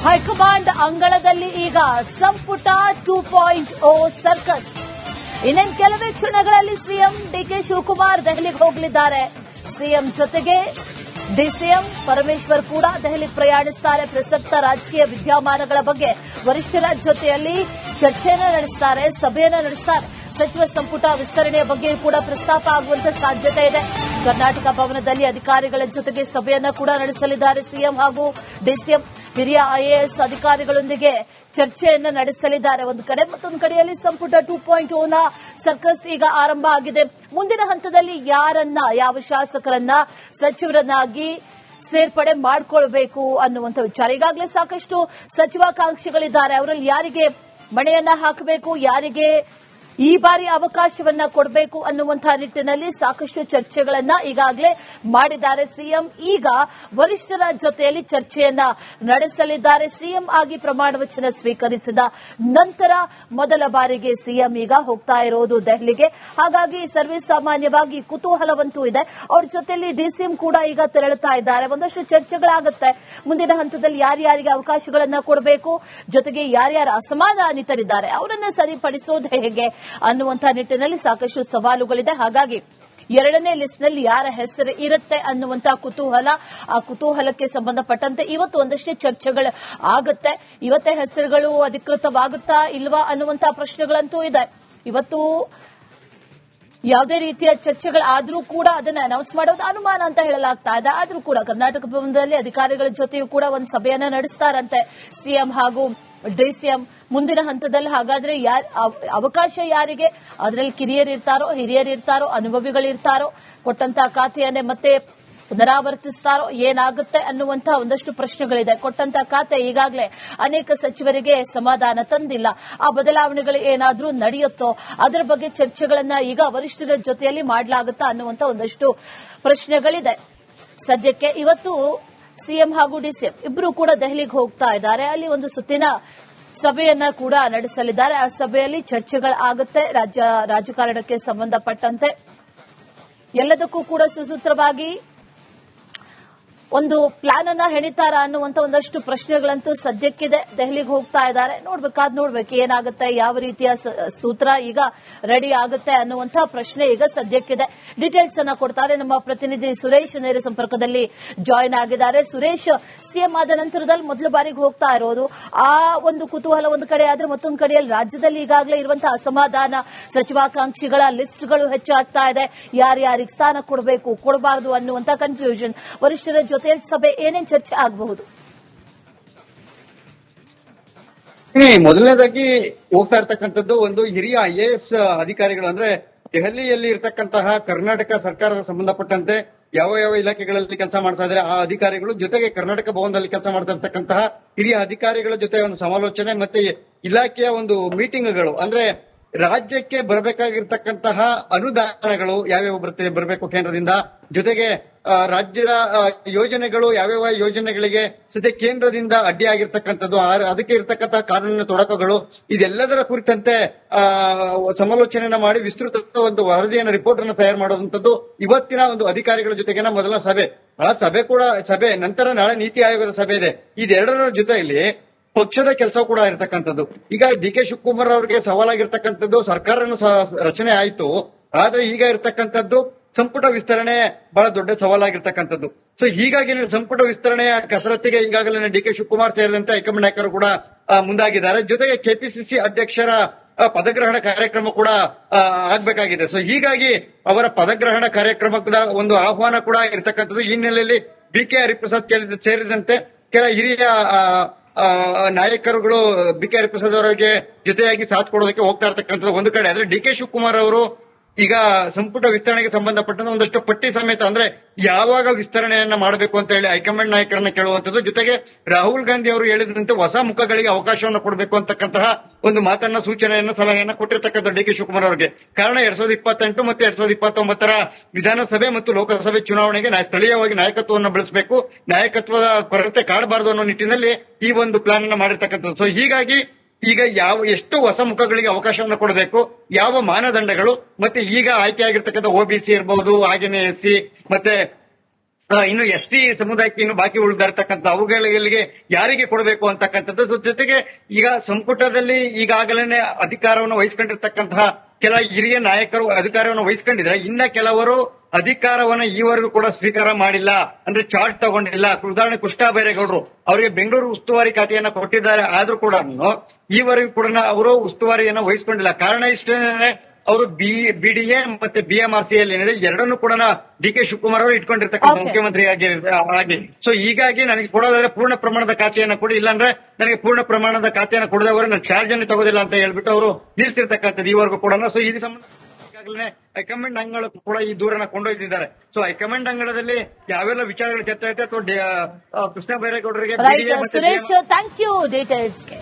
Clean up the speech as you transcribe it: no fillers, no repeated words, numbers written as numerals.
High command ಅಂಗಳದಲ್ಲಿ ಈಗ ಸಂಪುಟ 2.0 ಸರ್ಕಸ್. ಇನ್ನೇನು ಕೆಲವೇ ಕ್ಷಣಗಳಲ್ಲಿ ಸಿಎಂ ಡಿಕೆ ಶಿವಕುಮಾರ್ ದೆಹಲಿಗೆ ಹೋಗಲಿದ್ದಾರೆ. ಸಿಎಂ ಜೊತೆಗೆ ಡಿಸಿಎಂ ಪರಮೇಶ್ವರ್ ಕೂಡ ದೆಹಲಿಗೆ ಪ್ರಯಾಣಿಸುತ್ತಾರೆ. ಪ್ರಸಕ್ತ ರಾಜಕೀಯ ವಿದ್ಯಮಾನಗಳ ಬಗ್ಗೆ ವರಿಷ್ಠರ ಜೊತೆಯಲ್ಲಿ ಚರ್ಚೆಯನ್ನು ನಡೆಸುತ್ತಾರೆ, ಸಭೆಯನ್ನು ನಡೆಸುತ್ತಾರೆ. ಸಚಿವ ಸಂಪುಟ ವಿಸ್ತರಣೆಯ ಬಗ್ಗೆ ಕೂಡ ಪ್ರಸ್ತಾಪ ಆಗುವಂತ ಸಾಧ್ಯತೆ ಇದೆ. ಕರ್ನಾಟಕ ಭವನದಲ್ಲಿ ಅಧಿಕಾರಿಗಳ ಜೊತೆಗೆ ಸಭೆಯನ್ನ ಕೂಡ ನಡೆಸಲಿದ್ದಾರೆ ಸಿಎಂ ಹಾಗೂ ಡಿಸಿಎಂ. ಹಿರಿಯ ಐಎಎಸ್ ಅಧಿಕಾರಿಗಳೊಂದಿಗೆ ಚರ್ಚೆಯನ್ನ ನಡೆಸಲಿದ್ದಾರೆ. ಒಂದು ಕಡೆ ಮತ್ತೊಂದು ಕಡೆಯಲ್ಲಿ ಸಂಪುಟ 2.0ನ ಸರ್ಕಸ್ ಈಗ ಆರಂಭ ಆಗಿದೆ. ಮುಂದಿನ ಹಂತದಲ್ಲಿ ಯಾವ ಶಾಸಕರನ್ನ ಸಚಿವರನ್ನಾಗಿ ಸೇರ್ಪಡೆ ಮಾಡಿಕೊಳ್ಬೇಕು ಅನ್ನುವಂಥ ವಿಚಾರ. ಈಗಾಗಲೇ ಸಾಕಷ್ಟು ಸಚಿವಾಕಾಂಕ್ಷಿಗಳಿದ್ದಾರೆ. ಅವರಲ್ಲಿ ಯಾರಿಗೆ ಮಣೆಯನ್ನ ಹಾಕಬೇಕು, ಯಾರಿಗೆ ಈ ಬಾರಿ ಅವಕಾಶವನ್ನ ಕೊಡಬೇಕು ಅನ್ನುವಂತಹ ನಿಟ್ಟಿನಲ್ಲಿ ಸಾಕಷ್ಟು ಚರ್ಚೆಗಳನ್ನ ಈಗಾಗಲೇ ಮಾಡಿದ್ದಾರೆ ಸಿಎಂ. ಈಗ ವರಿಷ್ಠರ ಜೊತೆಯಲ್ಲಿ ಚರ್ಚೆಯನ್ನ ನಡೆಸಲಿದ್ದಾರೆ. ಸಿಎಂ ಆಗಿ ಪ್ರಮಾಣ ವಚನ ಸ್ವೀಕರಿಸಿದ ನಂತರ ಮೊದಲ ಬಾರಿಗೆ ಸಿಎಂ ಈಗ ಹೋಗ್ತಾ ಇರೋದು ದೆಹಲಿಗೆ. ಹಾಗಾಗಿ ಸರ್ವೇ ಸಾಮಾನ್ಯವಾಗಿ ಕುತೂಹಲವಂತೂ ಇದೆ. ಅವ್ರ ಜೊತೆಯಲ್ಲಿ ಡಿಸಿಎಂ ಕೂಡ ಈಗ ತೆರಳುತ್ತಾ ಇದ್ದಾರೆ. ಒಂದಷ್ಟು ಚರ್ಚೆಗಳಾಗುತ್ತೆ. ಮುಂದಿನ ಹಂತದಲ್ಲಿ ಯಾರ್ಯಾರಿಗೆ ಅವಕಾಶಗಳನ್ನ ಕೊಡಬೇಕು, ಜೊತೆಗೆ ಯಾರ್ಯಾರು ಅಸಮಾಧಾನಿತರಿದ್ದಾರೆ ಅವರನ್ನ ಸರಿಪಡಿಸೋದು ಹೇಗೆ ಅನ್ನುವಂತಹ ನಿಟ್ಟಿನಲ್ಲಿ ಸಾಕಷ್ಟು ಸವಾಲುಗಳಿದೆ. ಹಾಗಾಗಿ ಎರಡನೇ ಲಿಸ್ಟ್ನಲ್ಲಿ ಯಾರ ಹೆಸರು ಇರುತ್ತೆ ಅನ್ನುವಂತಹ ಕುತೂಹಲ, ಆ ಕುತೂಹಲಕ್ಕೆ ಸಂಬಂಧಪಟ್ಟಂತೆ ಇವತ್ತು ಒಂದಷ್ಟೇ ಚರ್ಚೆಗಳು ಆಗುತ್ತೆ. ಇವತ್ತೇ ಹೆಸರುಗಳು ಅಧಿಕೃತವಾಗುತ್ತಾ ಇಲ್ವಾ ಅನ್ನುವಂತಹ ಪ್ರಶ್ನೆಗಳಂತೂ ಇದೆ. ಇವತ್ತು ಯಾವುದೇ ರೀತಿಯ ಚರ್ಚೆಗಳಾದರೂ ಕೂಡ ಅದನ್ನ ಅನೌನ್ಸ್ ಮಾಡೋದು ಅನುಮಾನ ಅಂತ ಹೇಳಲಾಗ್ತಾ ಇದೆ. ಆದರೂ ಕೂಡ ಕರ್ನಾಟಕ ಭವನದಲ್ಲಿ ಅಧಿಕಾರಿಗಳ ಜೊತೆಯೂ ಕೂಡ ಒಂದು ಸಭೆಯನ್ನ ನಡೆಸ್ತಾರಂತೆ ಸಿಎಂ ಹಾಗೂ ಡಿಸಿಎಂ. ಮುಂದಿನ ಹಂತದಲ್ಲಿ ಹಾಗಾದ್ರೆ ಅವಕಾಶ ಯಾರಿಗೆ, ಅದರಲ್ಲಿ ಕಿರಿಯರಿರ್ತಾರೋ, ಹಿರಿಯರಿರ್ತಾರೋ, ಅನುಭವಿಗಳಿರ್ತಾರೋ, ಕೊಟ್ಟಂತಹ ಖಾತೆಯನ್ನೇ ಮತ್ತೆ ಪುನರಾವರ್ತಿಸ್ತಾರೋ, ಏನಾಗುತ್ತೆ ಅನ್ನುವಂತಹ ಒಂದಷ್ಟು ಪ್ರಶ್ನೆಗಳಿದೆ. ಕೊಟ್ಟಂತಹ ಖಾತೆ ಈಗಾಗಲೇ ಅನೇಕ ಸಚಿವರಿಗೆ ಸಮಾಧಾನ ತಂದಿಲ್ಲ. ಆ ಬದಲಾವಣೆಗಳು ಏನಾದರೂ ನಡೆಯುತ್ತೋ ಅದರ ಬಗ್ಗೆ ಚರ್ಚೆಗಳನ್ನ ಈಗ ವರಿಷ್ಠರ ಜೊತೆಯಲ್ಲಿ ಮಾಡಲಾಗುತ್ತಾ ಅನ್ನುವಂತಹ ಒಂದಷ್ಟು ಪ್ರಶ್ನೆಗಳಿದೆ. ಸದ್ಯಕ್ಕೆ ಇವತ್ತು ಸಿಎಂ ಹಾಗೂ ಡಿಸಿಎಂ ಇಬ್ಬರು ಕೂಡ ದೆಹಲಿಗೆ ಹೋಗ್ತಾ ಇದ್ದಾರೆ. ಅಲ್ಲಿ ಒಂದು ಸುತ್ತಿನ ಸಭೆಯನ್ನ ಕೂಡ ನಡೆಸಲಿದ್ದಾರೆ. ಆ ಸಭೆಯಲ್ಲಿ ಚರ್ಚೆಗಳಾಗುತ್ತೆ ರಾಜಕಾರಣಕ್ಕೆ ಸಂಬಂಧಪಟ್ಟಂತೆ. ಎಲ್ಲದಕ್ಕೂ ಕೂಡ ಸುಸೂತ್ರವಾಗಿ ಒಂದು ಪ್ಲಾನ್ ಅನ್ನ ಹೆಣಿತಾರ ಅನ್ನುವಂತ ಒಂದಷ್ಟು ಪ್ರಶ್ನೆಗಳಂತೂ ಸದ್ಯಕ್ಕಿದೆ. ದೆಹಲಿಗೆ ಹೋಗ್ತಾ ಇದ್ದಾರೆ. ನೋಡ್ಬೇಕು ಏನಾಗುತ್ತೆ, ಯಾವ ರೀತಿಯ ಸೂತ್ರ ಈಗ ರೆಡಿ ಆಗುತ್ತೆ ಅನ್ನುವಂತಹ ಪ್ರಶ್ನೆ ಈಗ ಸದ್ಯಕ್ಕಿದೆ. ಡೀಟೇಲ್ಸ್ ಅನ್ನ ಕೊಡ್ತಾರೆ ನಮ್ಮ ಪ್ರತಿನಿಧಿ ಸುರೇಶ್, ನೇರ ಸಂಪರ್ಕದಲ್ಲಿ ಜಾಯಿನ್ ಆಗಿದ್ದಾರೆ. ಸುರೇಶ್, ಸಿಎಂ ಆದ ನಂತರದಲ್ಲಿ ಮೊದಲ ಬಾರಿಗೆ ಹೋಗ್ತಾ ಇರೋದು, ಆ ಒಂದು ಕುತೂಹಲ ಒಂದು ಕಡೆ ಆದ್ರೆ ಮತ್ತೊಂದು ಕಡೆಯಲ್ಲಿ ರಾಜ್ಯದಲ್ಲಿ ಈಗಾಗಲೇ ಇರುವಂತಹ ಅಸಮಾಧಾನ, ಸಚಿವಾಕಾಂಕ್ಷಿಗಳ ಲಿಸ್ಟ್ಗಳು ಹೆಚ್ಚಾಗ್ತಾ ಇದೆ. ಯಾರ್ಯಾರಿಗೆ ಸ್ಥಾನ ಕೊಡಬೇಕು, ಕೊಡಬಾರದು ಅನ್ನುವಂತ ಕನ್ಫ್ಯೂಷನ್. ವರಿಷ್ಠರ ಜೊತೆ ಸಭೆ ಏನೇನು ಚರ್ಚೆ ಆಗಬಹುದು? ಮೊದಲನೇದಾಗಿ ಹೋಗ್ತಾ ಇರ್ತಕ್ಕಂಥದ್ದು ಒಂದು ಹಿರಿಯ ಐಎಎಸ್ ಅಧಿಕಾರಿಗಳು, ಅಂದ್ರೆ ದೆಹಲಿಯಲ್ಲಿ ಇರತಕ್ಕಂತಹ ಕರ್ನಾಟಕ ಸರ್ಕಾರದ ಸಂಬಂಧಪಟ್ಟಂತೆ ಯಾವ ಇಲಾಖೆಗಳಲ್ಲಿ ಕೆಲಸ ಮಾಡ್ತಾ ಇದ್ದಾರೆ ಆ ಅಧಿಕಾರಿಗಳು, ಜೊತೆಗೆ ಕರ್ನಾಟಕ ಭವನದಲ್ಲಿ ಕೆಲಸ ಮಾಡ್ತಾ ಇರ್ತಕ್ಕಂತಹ ಹಿರಿಯ ಅಧಿಕಾರಿಗಳ ಜೊತೆ ಒಂದು ಸಮಾಲೋಚನೆ ಮತ್ತೆ ಇಲಾಖೆಯ ಒಂದು ಮೀಟಿಂಗ್ಗಳು, ಅಂದ್ರೆ ರಾಜ್ಯಕ್ಕೆ ಬರಬೇಕಾಗಿರ್ತಕ್ಕಂತಹ ಅನುದಾನಗಳು ಯಾವ್ಯಾವ ಬರಬೇಕು ಕೇಂದ್ರದಿಂದ, ಜೊತೆಗೆ ರಾಜ್ಯದ ಯೋಜನೆಗಳು ಯಾವ್ಯಾವ ಯೋಜನೆಗಳಿಗೆ ಸದ್ಯ ಕೇಂದ್ರದಿಂದ ಅಡ್ಡಿಯಾಗಿರ್ತಕ್ಕಂಥದ್ದು, ಅದಕ್ಕೆ ಇರತಕ್ಕಂತಹ ಕಾನೂನಿನ ತೊಡಕುಗಳು, ಇದೆಲ್ಲದರ ಕುರಿತಂತೆ ಸಮಾಲೋಚನೆಯನ್ನ ಮಾಡಿ ವಿಸ್ತೃತ ಒಂದು ವರದಿಯನ್ನು ರಿಪೋರ್ಟ್ ಅನ್ನು ತಯಾರು ಮಾಡುವಂತದ್ದು ಇವತ್ತಿನ ಒಂದು ಅಧಿಕಾರಿಗಳ ಜೊತೆಗಿನ ಮೊದಲ ಸಭೆ. ಆ ಸಭೆ ನಂತರ ನಾಳೆ ನೀತಿ ಆಯೋಗದ ಸಭೆ ಇದೆ. ಇದೆರಡರ ಜೊತೆಯಲ್ಲಿ ಪಕ್ಷದ ಕೆಲಸ ಕೂಡ ಇರತಕ್ಕಂಥದ್ದು. ಈಗ ಡಿಕೆ ಶಿವಕುಮಾರ್ ಅವರಿಗೆ ಸವಾಲಾಗಿರ್ತಕ್ಕಂಥದ್ದು ಸರ್ಕಾರನ ರಚನೆ ಆಯ್ತು, ಆದ್ರೆ ಈಗ ಇರತಕ್ಕಂಥದ್ದು ಸಂಪುಟ ವಿಸ್ತರಣೆ ಬಹಳ ದೊಡ್ಡ ಸವಾಲಾಗಿರ್ತಕ್ಕಂಥದ್ದು. ಸೊ ಹೀಗಾಗಿ ಸಂಪುಟ ವಿಸ್ತರಣೆಯ ಕಸರತ್ತಿಗೆ ಈಗಾಗಲೇ ಡಿಕೆ ಶಿವಕುಮಾರ್ ಸೇರಿದಂತೆ ಹೈಕಮಾಂಡ್ ನಾಯಕರು ಕೂಡ ಮುಂದಾಗಿದ್ದಾರೆ. ಜೊತೆಗೆ ಕೆಪಿಸಿಸಿ ಅಧ್ಯಕ್ಷರ ಪದಗ್ರಹಣ ಕಾರ್ಯಕ್ರಮ ಕೂಡ ಆಗ್ಬೇಕಾಗಿದೆ. ಸೊ ಹೀಗಾಗಿ ಅವರ ಪದಗ್ರಹಣ ಕಾರ್ಯಕ್ರಮದ ಒಂದು ಆಹ್ವಾನ ಕೂಡ ಇರತಕ್ಕಂಥದ್ದು. ಈ ಹಿನ್ನೆಲೆಯಲ್ಲಿ ಬಿಕೆ ಹರಿಪ್ರಸಾದ್ ಸೇರಿದಂತೆ ಕೆಲ ಹಿರಿಯ ನಾಯಕರುಗಳು ಬಿಕೆ ಹರಿಪ್ರಸಾದ್ ಅವರಿಗೆ ಜೊತೆಯಾಗಿ ಸಾಥ್ ಕೊಡೋದಕ್ಕೆ ಹೋಗ್ತಾ ಇರ್ತಕ್ಕಂಥದ್ದು ಒಂದು ಕಡೆ. ಆದ್ರೆ ಡಿಕೆ ಶಿವಕುಮಾರ್ ಅವರು ಈಗ ಸಂಪುಟ ವಿಸ್ತರಣೆಗೆ ಸಂಬಂಧಪಟ್ಟಂತ ಒಂದಷ್ಟು ಪಟ್ಟಿ ಸಮೇತ, ಅಂದ್ರೆ ಯಾವಾಗ ವಿಸ್ತರಣೆಯನ್ನ ಮಾಡಬೇಕು ಅಂತ ಹೇಳಿ ಹೈಕಮಾಂಡ್ ನಾಯಕರನ್ನ ಕೇಳುವಂತದ್ದು, ಜೊತೆಗೆ ರಾಹುಲ್ ಗಾಂಧಿ ಅವರು ಹೇಳಿದಂತೆ ಹೊಸ ಮುಖಗಳಿಗೆ ಅವಕಾಶವನ್ನು ಕೊಡಬೇಕು ಅಂತಕ್ಕಂತಹ ಒಂದು ಮಾತನ್ನ, ಸೂಚನೆಯನ್ನ, ಸಲಹೆಯನ್ನ ಕೊಟ್ಟಿರ್ತಕ್ಕಂಥ ಡಿಕೆ ಶಿವಕುಮಾರ್ ಅವರಿಗೆ. ಕಾರಣ 2028 ಮತ್ತು 2019 ವಿಧಾನಸಭೆ ಮತ್ತು ಲೋಕಸಭೆ ಚುನಾವಣೆಗೆ ಸ್ಥಳೀಯವಾಗಿ ನಾಯಕತ್ವವನ್ನು ಬೆಳೆಸಬೇಕು, ನಾಯಕತ್ವದ ಕೊರತೆ ಕಾಡಬಾರದು ಅನ್ನೋ ನಿಟ್ಟಿನಲ್ಲಿ ಈ ಒಂದು ಪ್ಲಾನ್ ಅನ್ನ ಮಾಡಿರ್ತಕ್ಕಂಥದ್ದು. ಸೊ ಹೀಗಾಗಿ ಈಗ ಎಷ್ಟು ಹೊಸ ಮುಖಗಳಿಗೆ ಅವಕಾಶವನ್ನು ಕೊಡಬೇಕು, ಯಾವ ಮಾನದಂಡಗಳು, ಮತ್ತೆ ಈಗ ಆಯ್ಕೆಯಾಗಿರ್ತಕ್ಕಂಥ OBC ಇರಬಹುದು, ಹಾಗೇನೆ SC ಮತ್ತೆ ಇನ್ನು ಎಸ್ಟಿ ಸಮುದಾಯಕ್ಕೆ ಇನ್ನು ಬಾಕಿ ಉಳಿದಿರ್ತಕ್ಕಂಥ ಅವುಗಳಿಗೆ ಯಾರಿಗೆ ಕೊಡಬೇಕು ಅಂತಕ್ಕಂಥದ್ದು. ಜೊತೆಗೆ ಈಗ ಸಂಪುಟದಲ್ಲಿ ಈಗಾಗಲೇ ಅಧಿಕಾರವನ್ನು ವಹಿಸಿಕೊಂಡಿರ್ತಕ್ಕಂತಹ ಕೆಲ ಹಿರಿಯ ನಾಯಕರು ಅಧಿಕಾರವನ್ನು ವಹಿಸಿಕೊಂಡಿದ್ರೆ, ಇನ್ನ ಕೆಲವರು ಅಧಿಕಾರವನ್ನ ಈವರೆಗೂ ಕೂಡ ಸ್ವೀಕಾರ ಮಾಡಿಲ್ಲ, ಅಂದ್ರೆ ಚಾರ್ಜ್ ತಗೊಂಡಿಲ್ಲ. ಉದಾಹರಣೆ ಕೃಷ್ಣ ಬೈರೇಗೌಡರು ಅವರಿಗೆ ಬೆಂಗಳೂರು ಉಸ್ತುವಾರಿ ಖಾತೆಯನ್ನ ಕೊಟ್ಟಿದ್ದಾರೆ, ಆದ್ರೂ ಕೂಡ ಈವರೆಗೂ ಕೂಡ ಅವರು ಉಸ್ತುವಾರಿಯನ್ನ ವಹಿಸಿಕೊಂಡಿಲ್ಲ. ಕಾರಣ ಇಷ್ಟೇ, ಅವರು ಬಿಡಿಎ ಮತ್ತೆ ಬಿಎಂಆರ್ಸಿ ಏನಿದೆ ಎರಡನ್ನೂ ಕೂಡ ಡಿ ಕೆ ಶಿವಕುಮಾರ್ ಅವರು ಇಟ್ಕೊಂಡಿರ್ತಕ್ಕಂಥ ಮುಖ್ಯಮಂತ್ರಿ ಆಗಿ. ಸೊ ಹೀಗಾಗಿ ನನಗೆ ಕೊಡೋದಾದ್ರೆ ಪೂರ್ಣ ಪ್ರಮಾಣದ ಖಾತೆಯನ್ನ ಕೊಡಿ, ಇಲ್ಲಾಂದ್ರೆ ನನಗೆ ಪೂರ್ಣ ಪ್ರಮಾಣದ ಖಾತೆಯನ್ನ ಕೊಡದವರು ನಾನು ಚಾರ್ಜ್ ಅನ್ನು ತಗೋದಿಲ್ಲ ಅಂತ ಹೇಳ್ಬಿಟ್ಟು ಅವರು ನಿಲ್ಸಿರ್ತಕ್ಕಂಥದ್ದು ಈವರೆಗೂ ಕೂಡ. ಸೊ ಈ ಸಂಬಂಧ ಈಗಾಗಲೇ ಹೈಕಮಾಂಡ್ ಅಂಗಳ ಕೂಡ ಈ ದೂರನ್ನ ಕೊಂಡೊಯ್ದಿದ್ದಾರೆ. ಸೊ ಹೈಕಮಾಂಡ್ ಅಂಗಳದಲ್ಲಿ ಯಾವೆಲ್ಲ ವಿಚಾರಗಳು ಚರ್ಚೆ ಆಯ್ತು ಅಥವಾ ಕೃಷ್ಣ ಬೈರೇಗೌಡರಿಗೆ ಸುರೇಶ್, ಥ್ಯಾಂಕ್ ಯು ಡೀಟೇಲ್ಸ್ಗೆ.